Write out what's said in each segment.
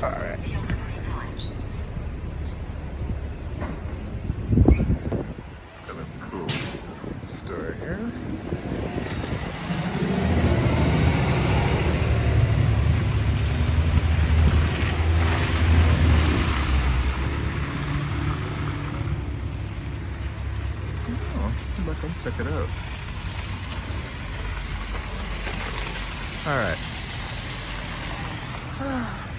Alright. It's kind of a cool store here. Oh, come back and check it out. Alright.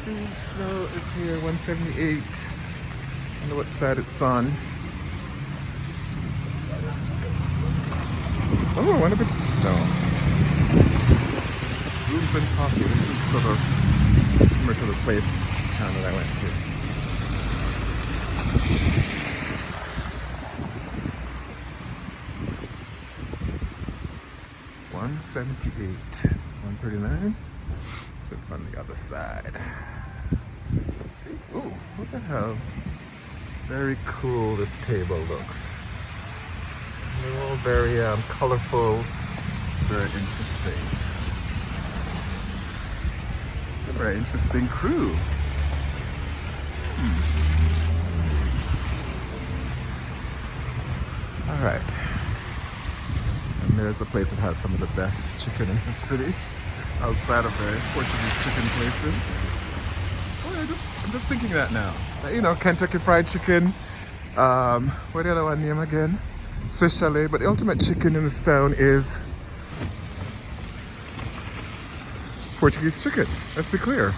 See, snow is here, 178. I wonder what side it's on. Oh, I wonder if it's snow. Rooms and coffee. This is sort of similar to the town that I went to. $178, $139. So it's on the other side. Let's see. Ooh, what the hell? Very cool this table looks. They're all very colorful, very interesting. It's a very interesting crew. All right. And there's a place that has some of the best chicken in the city, outside of the Portuguese chicken places. Oh, I'm just thinking that now. You know, Kentucky Fried Chicken. What the other one name again? Swiss Chalet. But the ultimate chicken in this town is Portuguese chicken. Let's be clear.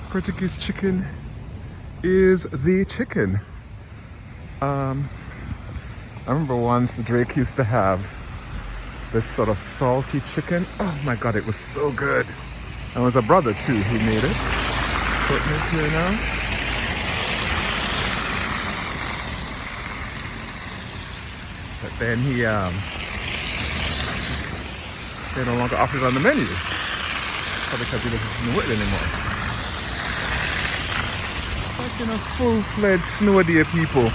Portuguese chicken is the chicken. I remember once the Drake used to have this sort of salty chicken. Oh my god, it was so good. And it was a brother too who made it. Courtney's here now. But then he they no longer offer it on the menu. Probably because he doesn't know it anymore. Like, you know, full-fledged snow day people.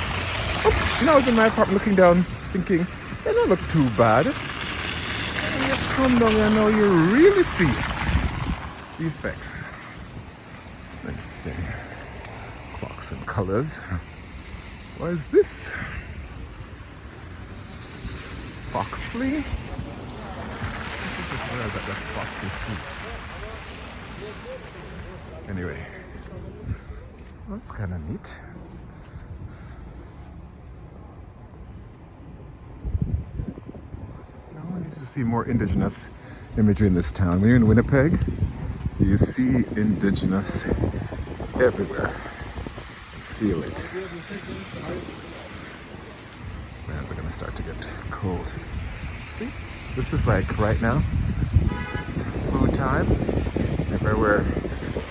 Oh, you know, I was in my apartment looking down, thinking, they don't look too bad. And you come down and now you really see it. The effects. It's interesting. Clocks and colors. What is this? Foxley? Where is that? That's Foxley Street. Anyway, that's kind of neat. Now I need to see more indigenous imagery in this town. When you're in Winnipeg, you see indigenous everywhere. Feel it. Hands are gonna start to get cold. See? This is like right now. It's food time. Everywhere is full.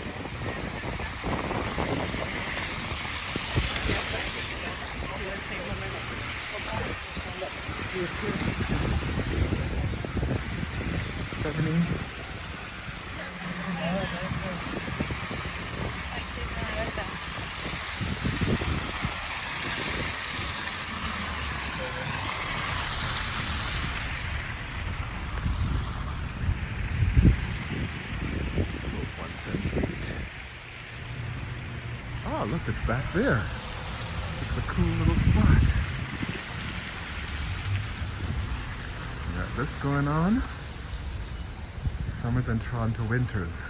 It's 70. Oh, look, it's back there. It's a cool little spot. We got this going on. Summers and Toronto winters.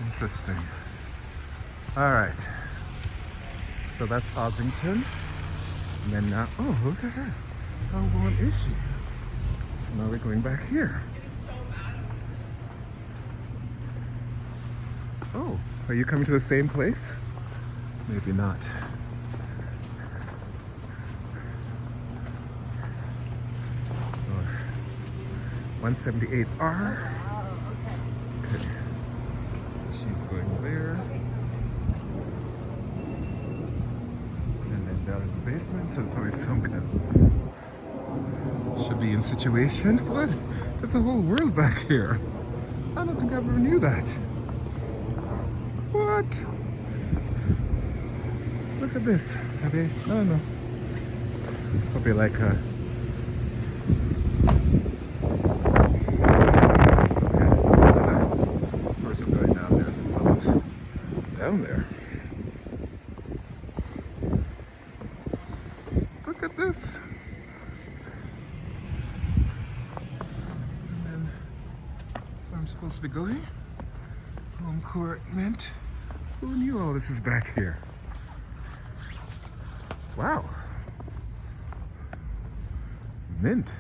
Interesting. All right. So that's Ossington. And then now, oh, look at her. How warm is she? So now we're going back here. Oh, are you coming to the same place? Maybe not. 178R. Okay. So she's going there. And then down in the basement, so it's always some kind of should be in situation. What? There's a whole world back here. I don't think I ever knew that. What? Look at this. Are they? I don't know. It's probably like a. First going down there, so someone's down there. Look at this. And then that's where I'm supposed to be going. Home court mint. Who knew all this is back here? Wow. Mint.